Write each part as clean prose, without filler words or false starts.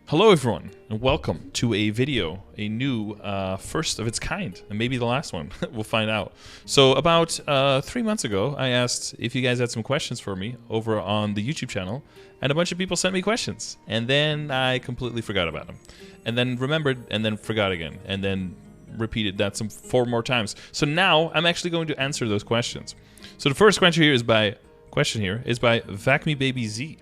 Hello everyone, and welcome to a video, a new first of its kind, and maybe the last one. We'll find out. So about 3 months ago, I asked if you guys had some questions for me over on the YouTube channel, and a bunch of people sent me questions, and then I completely forgot about them, and then remembered, and then forgot again, and then repeated that some 4 more times. So now I'm actually going to answer those questions. So the first question here is by VacMeBabyZ.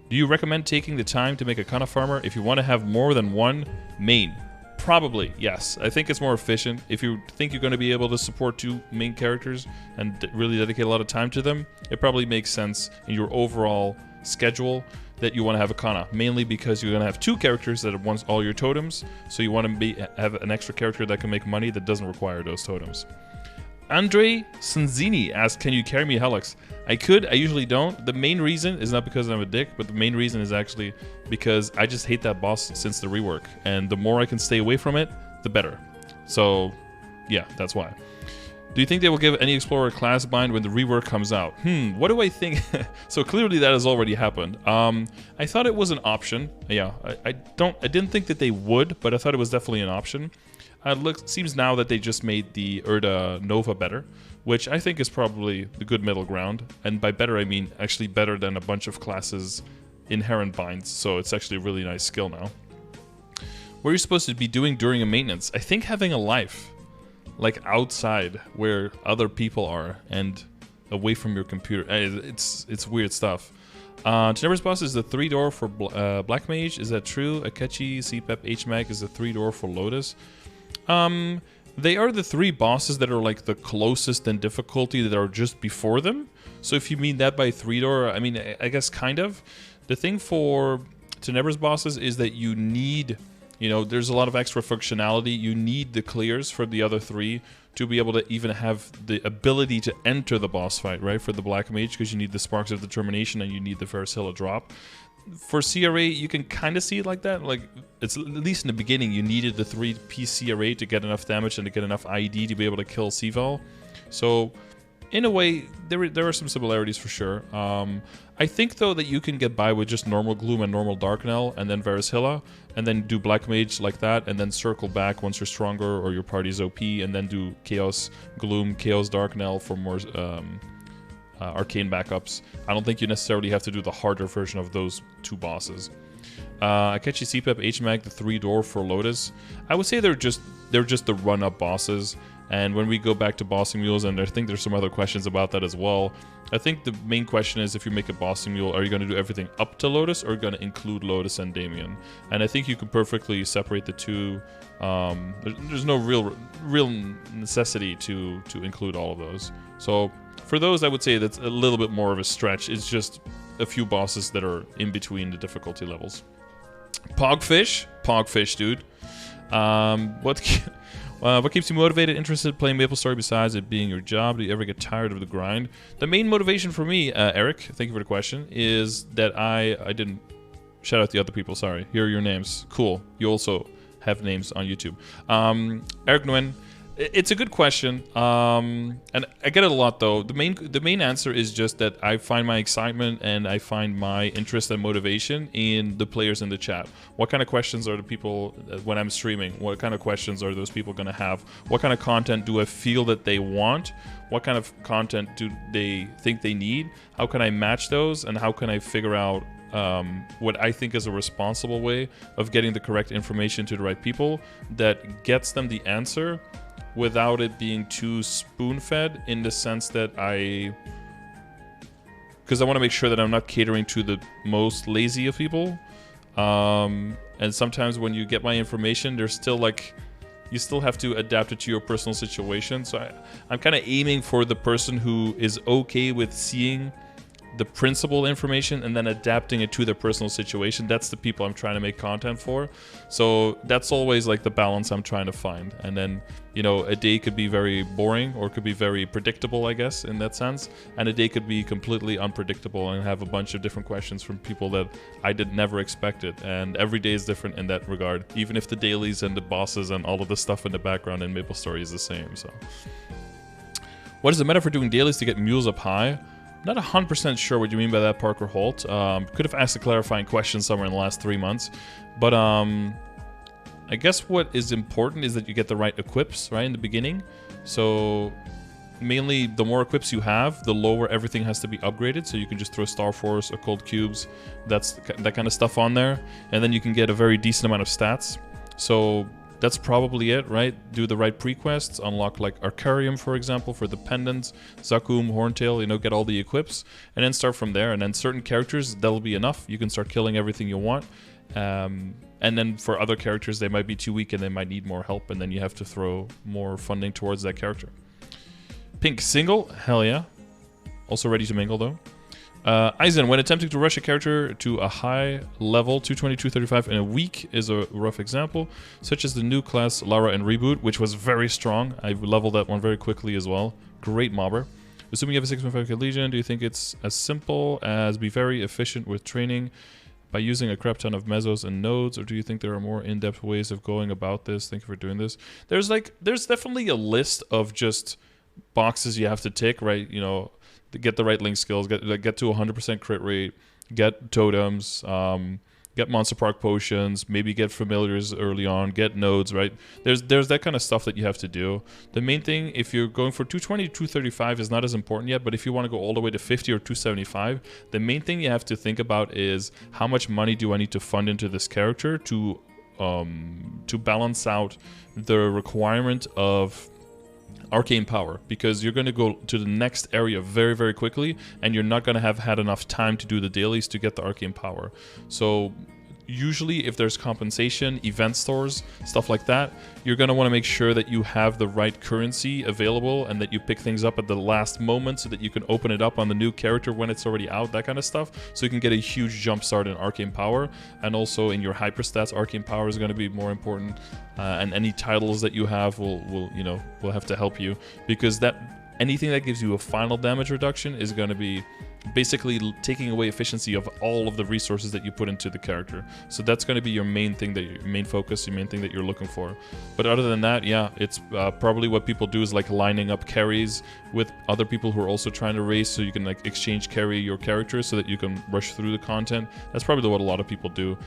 Do you recommend taking the time to make a Kana farmer if you want to have more than one main? Probably, yes. I think it's more efficient. If you think you're going to be able to support 2 main characters and really dedicate a lot of time to them, it probably makes sense in your overall schedule that you want to have a Kana. Mainly because you're going to have 2 characters that want all your totems, so you want to have an extra character that can make money that doesn't require those totems. Andre Sanzini asked, can you carry me Helix? I could, I usually don't. The main reason is not because I'm a dick, but the main reason is actually because I just hate that boss since the rework. And the more I can stay away from it, the better. So, yeah, that's why. Do you think they will give any Explorer a class bind when the rework comes out? What do I think? So clearly that has already happened. I thought it was an option. Yeah, I didn't think that they would, but I thought it was definitely an option. It seems now that they just made the Urda Nova better, which I think is probably the good middle ground. And by better, I mean actually better than a bunch of classes' inherent binds. So it's actually a really nice skill now. What are you supposed to be doing during a maintenance? I think having a life, like outside where other people are and away from your computer. It's weird stuff. Tenebris Boss is the 3-door for Black Mage. Is that true? Akechi, CPEP, HMAG is the 3-door for Lotus. They are the 3 bosses that are like the closest in difficulty that are just before them. So if you mean that by 3-door, I mean, I guess kind of. The thing for Tenebris bosses is that you need, you know, there's a lot of extra functionality. You need the clears for the other 3 to be able to even have the ability to enter the boss fight, right? For the Black Mage, because you need the Sparks of Determination and you need the Varicella drop. For CRA, you can kind of see it like that. Like, it's at least in the beginning, you needed the 3-piece CRA to get enough damage and to get enough ID to be able to kill Cval. So, in a way, there are some similarities for sure. I think, though, that you can get by with just normal Gloom and normal Darknell and then Varicella, and then do Black Mage like that, and then circle back once you're stronger or your party's OP, and then do Chaos Gloom, Chaos Darknell for more arcane backups. I don't think you necessarily have to do the harder version of those 2 bosses. Akechi, CPEP, HMAG, the 3-door for Lotus. I would say they're just the run-up bosses. And when we go back to bossing mules, and I think there's some other questions about that as well, I think the main question is, if you make a bossing mule, are you going to do everything up to Lotus, or are you going to include Lotus and Damien? And I think you can perfectly separate the 2. There's no real necessity to include all of those. So for those, I would say that's a little bit more of a stretch. It's just a few bosses that are in between the difficulty levels. Pogfish, dude. What keeps you motivated, interested, playing MapleStory besides it being your job? Do you ever get tired of the grind? The main motivation for me, Eric, thank you for the question, is that I didn't shout out the other people, sorry. Here are your names. Cool. You also have names on YouTube. Eric Nguyen. It's a good question, and I get it a lot though. The main answer is just that I find my excitement and I find my interest and motivation in the players in the chat. What kind of questions are the people when I'm streaming? What kind of questions are those people going to have? What kind of content do I feel that they want? What kind of content do they think they need? How can I match those, and how can I figure out what I think is a responsible way of getting the correct information to the right people that gets them the answer without it being too spoon-fed, in the sense that because I want to make sure that I'm not catering to the most lazy of people. And sometimes when you get my information, there's still like, you still have to adapt it to your personal situation. So I'm kind of aiming for the person who is okay with seeing the principal information and then adapting it to their personal situation. That's the people I'm trying to make content for. So that's always like the balance I'm trying to find. And then, you know, a day could be very boring or could be very predictable, I guess, in that sense. And a day could be completely unpredictable and have a bunch of different questions from people that I did never expect it. And every day is different in that regard, even if the dailies and the bosses and all of the stuff in the background in MapleStory is the same. So, what is the meta for doing dailies to get mules up high? Not 100% sure what you mean by that, Parker Holt. Could have asked a clarifying question somewhere in the last 3 months. But I guess what is important is that you get the right equips, right, in the beginning. So mainly the more equips you have, the lower everything has to be upgraded. So you can just throw Star Force, Occult Cubes, that kind of stuff on there. And then you can get a very decent amount of stats. So that's probably it, right? Do the right pre-quests, unlock like Arcarium, for example, for the pendants, Zakum, Horntail, you know, get all the equips, and then start from there. And then certain characters, that'll be enough. You can start killing everything you want. And then for other characters, they might be too weak and they might need more help, and then you have to throw more funding towards that character. Pink single, hell yeah. Also ready to mingle though. Aizen, when attempting to rush a character to a high level, 220, 235 in a week is a rough example, such as the new class Lara in Reboot, which was very strong. I leveled that one very quickly as well. Great mobber. Assuming you have a 6.5k Legion, do you think it's as simple as be very efficient with training by using a crap ton of mesos and nodes, or do you think there are more in-depth ways of going about this? Thank you for doing this. There's definitely a list of just boxes you have to tick, right? You know, to get the right link skills, get to 100% crit rate, get totems, get monster park potions, maybe get familiars early on, get nodes, right? There's that kind of stuff that you have to do. The main thing, if you're going for 220 to 235, is not as important yet, but if you want to go all the way to 50 or 275, the main thing you have to think about is how much money do I need to fund into this character to balance out the requirement of arcane power, because you're going to go to the next area very, very quickly, and you're not going to have had enough time to do the dailies to get the arcane power. So usually if there's compensation, event stores, stuff like that, you're going to want to make sure that you have the right currency available and that you pick things up at the last moment so that you can open it up on the new character when it's already out, that kind of stuff, so you can get a huge jump start in arcane power. And also in your hyper stats, arcane power is going to be more important, and any titles that you have will have to help you, because anything that gives you a final damage reduction is going to be basically taking away efficiency of all of the resources that you put into the character. So that's going to be your main thing, your main focus, your main thing that you're looking for. But other than that, yeah, it's probably what people do is like lining up carries with other people who are also trying to race, so you can like exchange carry your character so that you can rush through the content. That's probably what a lot of people do.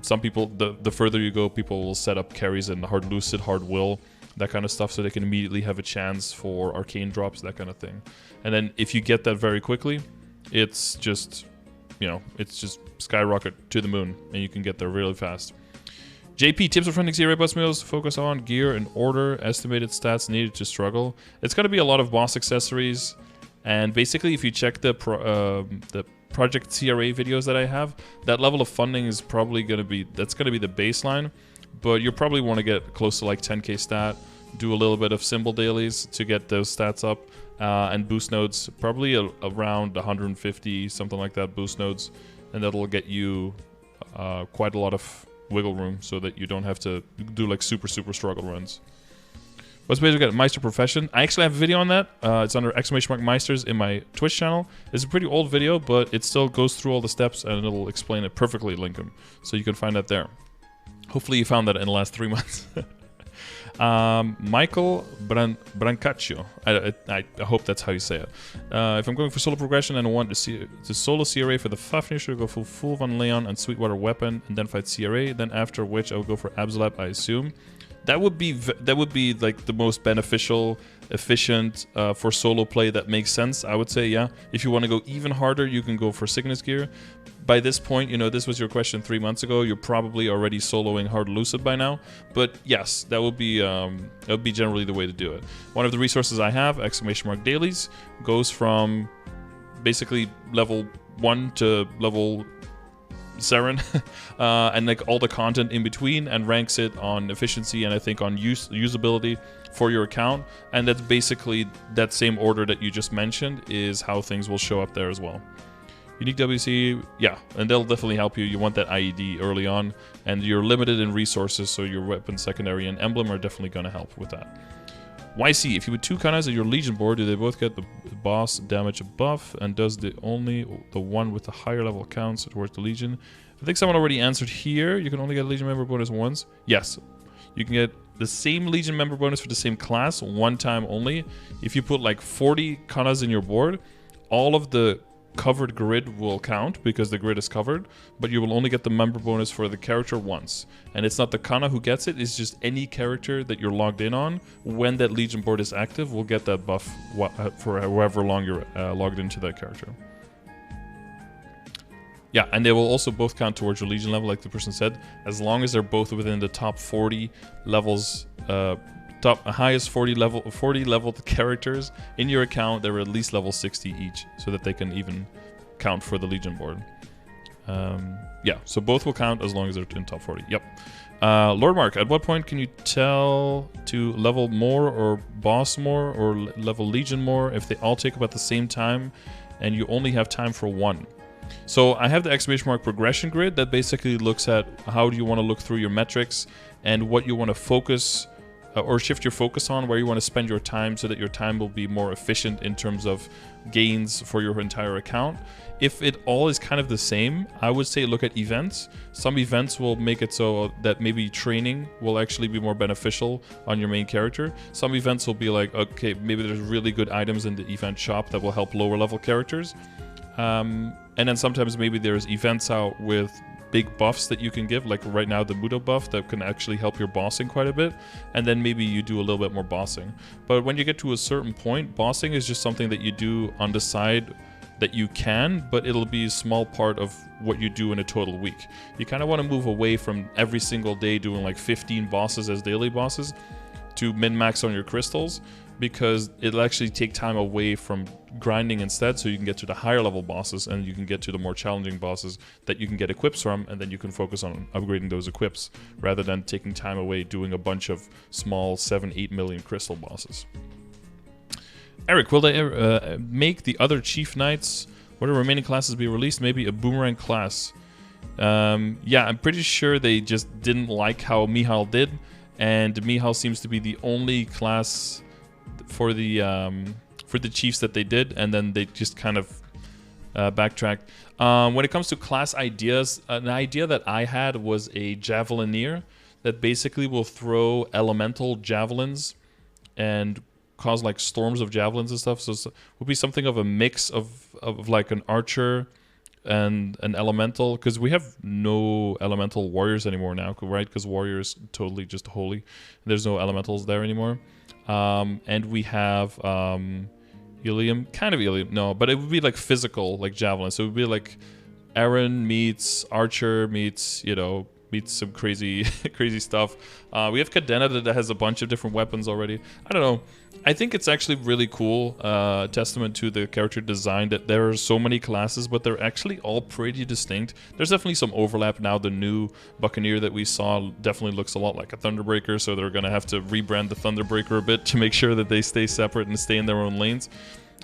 Some people, the further you go, people will set up carries in hard lucid, hard will, that kind of stuff, so they can immediately have a chance for arcane drops, that kind of thing. And then if you get that very quickly, it's just skyrocket to the moon, and you can get there really fast. JP, tips for funding CRA bus meals, focus on gear and order, estimated stats needed to struggle. It's going to be a lot of boss accessories, and basically if you check the Project CRA videos that I have, that level of funding is probably going to be the baseline. But you probably want to get close to like 10k stat, do a little bit of symbol dailies to get those stats up, and boost nodes, probably around 150, something like that, boost nodes, and that'll get you quite a lot of wiggle room so that you don't have to do like super struggle runs. What's the way to get Meister Profession? I actually have a video on that. It's under !Meisters in my Twitch channel. It's a pretty old video, but it still goes through all the steps and it'll explain it perfectly, Lincoln. So you can find that there. Hopefully you found that in the last 3 months. Michael Brancaccio. I hope that's how you say it. If I'm going for solo progression and I want to solo CRA for the Fafnir, should I go for full Van Leon and Sweetwater Weapon and then fight CRA, then after which I will go for Absolab, I assume. That would be like the most beneficial, efficient for solo play that makes sense, I would say, yeah. If you want to go even harder, you can go for Cygnus gear. By this point, this was your question 3 months ago, you're probably already soloing Hard Lucid by now. But yes, that would be generally the way to do it. One of the resources I have, !Dailies, goes from basically level 1 to level 7, and like all the content in between, and ranks it on efficiency and I think on usability for your account. And that's basically that same order that you just mentioned is how things will show up there as well. Unique WC, yeah, and they'll definitely help you. You want that IED early on, and you're limited in resources, so your weapon, secondary, and emblem are definitely going to help with that. YC, if you put 2 Kanas at your Legion board, do they both get the boss damage buff, and does the one with the higher level counts towards the Legion? I think someone already answered here. You can only get a Legion member bonus once. Yes, you can get the same Legion member bonus for the same class one time only. If you put like 40 Kanas in your board, all of the covered grid will count because the grid is covered, but you will only get the member bonus for the character once. And it's not the Kana who gets it, it's just any character that you're logged in on when that Legion board is active will get that buff for however long you're logged into that character. Yeah, and they will also both count towards your Legion level, like the person said, as long as they're both within the top 40 levels, highest 40 leveled characters in your account. They're at least level 60 each, so that they can even count for the Legion board. Yeah, so both will count as long as they're in top 40. Yep. Lord Mark, at what point can you tell to level more or boss more or level Legion more if they all take about the same time and you only have time for one? So I have the exclamation mark progression grid that basically looks at how do you want to look through your metrics and what you want to focus or shift your focus on, where you want to spend your time so that your time will be more efficient in terms of gains for your entire account. If it all is kind of the same, I would say look at events. Some events will make it so that maybe training will actually be more beneficial on your main character. Some events will be like, okay, maybe there's really good items in the event shop that will help lower level characters. And then sometimes maybe there's events out with big buffs that you can give, like right now the Mudo buff that can actually help your bossing quite a bit, and then maybe you do a little bit more bossing. But when you get to a certain point, bossing is just something that you do on the side that you can, but it'll be a small part of what you do in a total week. You kind of want to move away from every single day doing like 15 bosses as daily bosses to min-max on your crystals, because it'll actually take time away from grinding instead, so you can get to the higher level bosses and you can get to the more challenging bosses that you can get equips from, and then you can focus on upgrading those equips rather than taking time away doing a bunch of small 7-8 million crystal bosses. Eric, will they make the other Chief Knights, what are remaining classes be released? Maybe a Boomerang class. Yeah, I'm pretty sure they just didn't like how Mihal did, and Mihal seems to be the only class for the chiefs that they did, and then they just kind of backtracked. When it comes to class ideas, an idea that I had was a Javelineer that basically will throw elemental javelins and cause like storms of javelins and stuff. So it would be something of a mix of like an archer and an elemental, because we have no elemental warriors anymore now, right? Because warrior is totally just holy. There's no elementals there anymore. And we have Ilium, kind of Ilium, no, but it would be like physical, like javelin. So it would be like Aaron meets Archer meets, you know, meets some crazy crazy stuff. We have Cadena that has a bunch of different weapons already. I don't know. I think it's actually really cool, testament to the character design that there are so many classes, but they're actually all pretty distinct. There's definitely some overlap now. The new Buccaneer that we saw definitely looks a lot like a Thunderbreaker, so they're going to have to rebrand the Thunderbreaker a bit to make sure that they stay separate and stay in their own lanes.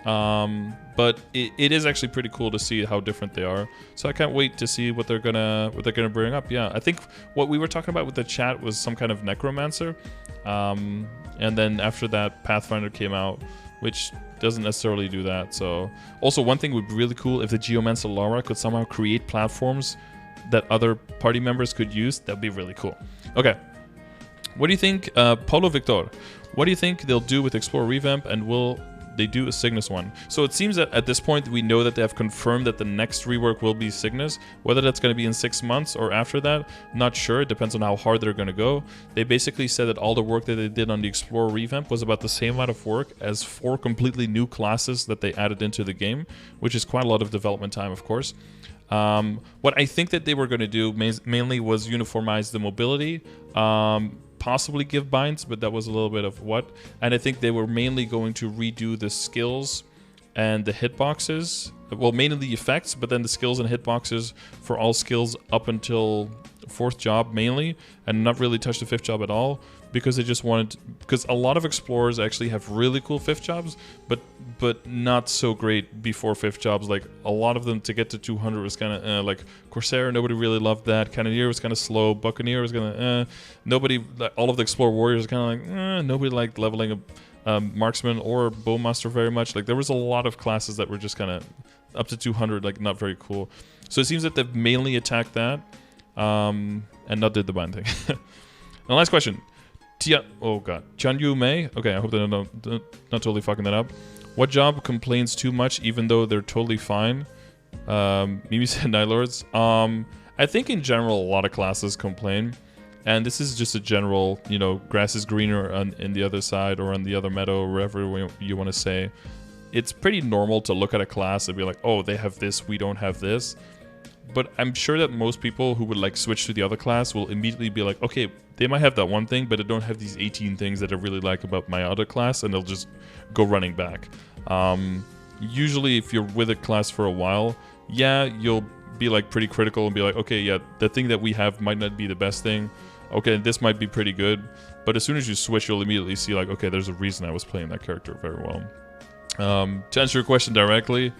But it is actually pretty cool to see how different they are. So I can't wait to see what they're gonna bring up. Yeah, I think what we were talking about with the chat was some kind of necromancer, and then after that Pathfinder came out, which doesn't necessarily do that. So also one thing would be really cool if the Geomancer Lara could somehow create platforms that other party members could use. That'd be really cool. Okay, what do you think, Paulo Victor? What do you think they'll do with Explorer Revamp, and will they do a Cygnus one? So it seems that at this point we know that they have confirmed that the next rework will be Cygnus. Whether that's going to be in 6 months or after that, not sure. It depends on how hard they're going to go. They basically said that all the work that they did on the Explorer revamp was about the same amount of work as 4 completely new classes that they added into the game, which is quite a lot of development time, of course. What I think that they were going to do mainly was uniformize the mobility, possibly give binds, but that was a little bit of what. And I think they were mainly going to redo the skills and the hitboxes. Well, mainly the effects, but then the skills and hitboxes for all skills up until 4th job mainly, and not really touch the 5th job at all, because they just wanted, because a lot of explorers actually have really cool 5th jobs, but not so great before 5th jobs. Like a lot of them to get to 200 was kind of like Corsair, nobody really loved that. Cannoneer was kind of slow. Buccaneer was gonna nobody. All of the Explorer warriors kind of like nobody liked leveling a marksman or bowmaster very much. Like there was a lot of classes that were just kind of up to 200, like not very cool. So it seems that they've mainly attacked that, and not did the bind thing. And the last question. Oh god, Chanyu Mei. Okay, I hope that I'm not totally fucking that up. What job complains too much even though they're totally fine? Mimi said Night Lords. I think in general a lot of classes complain. And this is just a general, you know, grass is greener on in the other side or on the other meadow or wherever you want to say. It's pretty normal to look at a class and be like, oh, they have this, we don't have this. But I'm sure that most people who would like switch to the other class will immediately be like, okay, they might have that one thing, but they don't have these 18 things that I really like about my other class, and they'll just go running back. Usually if you're with a class for a while, yeah, you'll be like pretty critical and be like, okay, yeah, the thing that we have might not be the best thing. Okay, this might be pretty good. But as soon as you switch, you'll immediately see like, okay, there's a reason I was playing that character very well. To answer your question directly,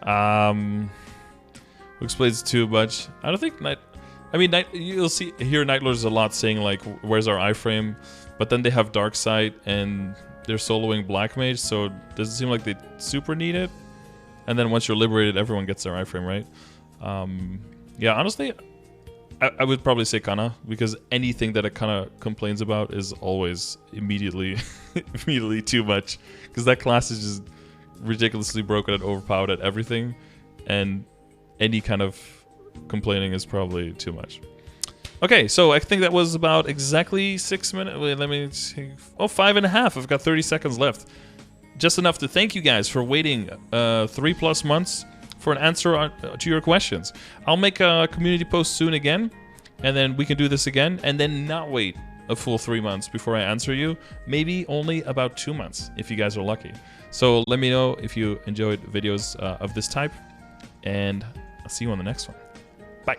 who explains too much? I don't think you'll hear Night Lords a lot saying like, where's our iframe? But then they have Dark Sight and they're soloing Black Mage, so it doesn't seem like they super need it. And then once you're liberated, everyone gets their iframe, right? Yeah, honestly, I would probably say Kana, because anything that it kind of complains about is always immediately too much, because that class is just ridiculously broken and overpowered at everything, and any kind of complaining is probably too much. Okay, so I think that was about exactly 6 minutes. Wait, let me see. Oh, 5.5. I've got 30 seconds left. Just enough to thank you guys for waiting 3+ months for an answer to your questions. I'll make a community post soon again, and then we can do this again, and then not wait a full 3 months before I answer you. Maybe only about 2 months if you guys are lucky. So let me know if you enjoyed videos of this type, and I'll see you on the next one. Bye.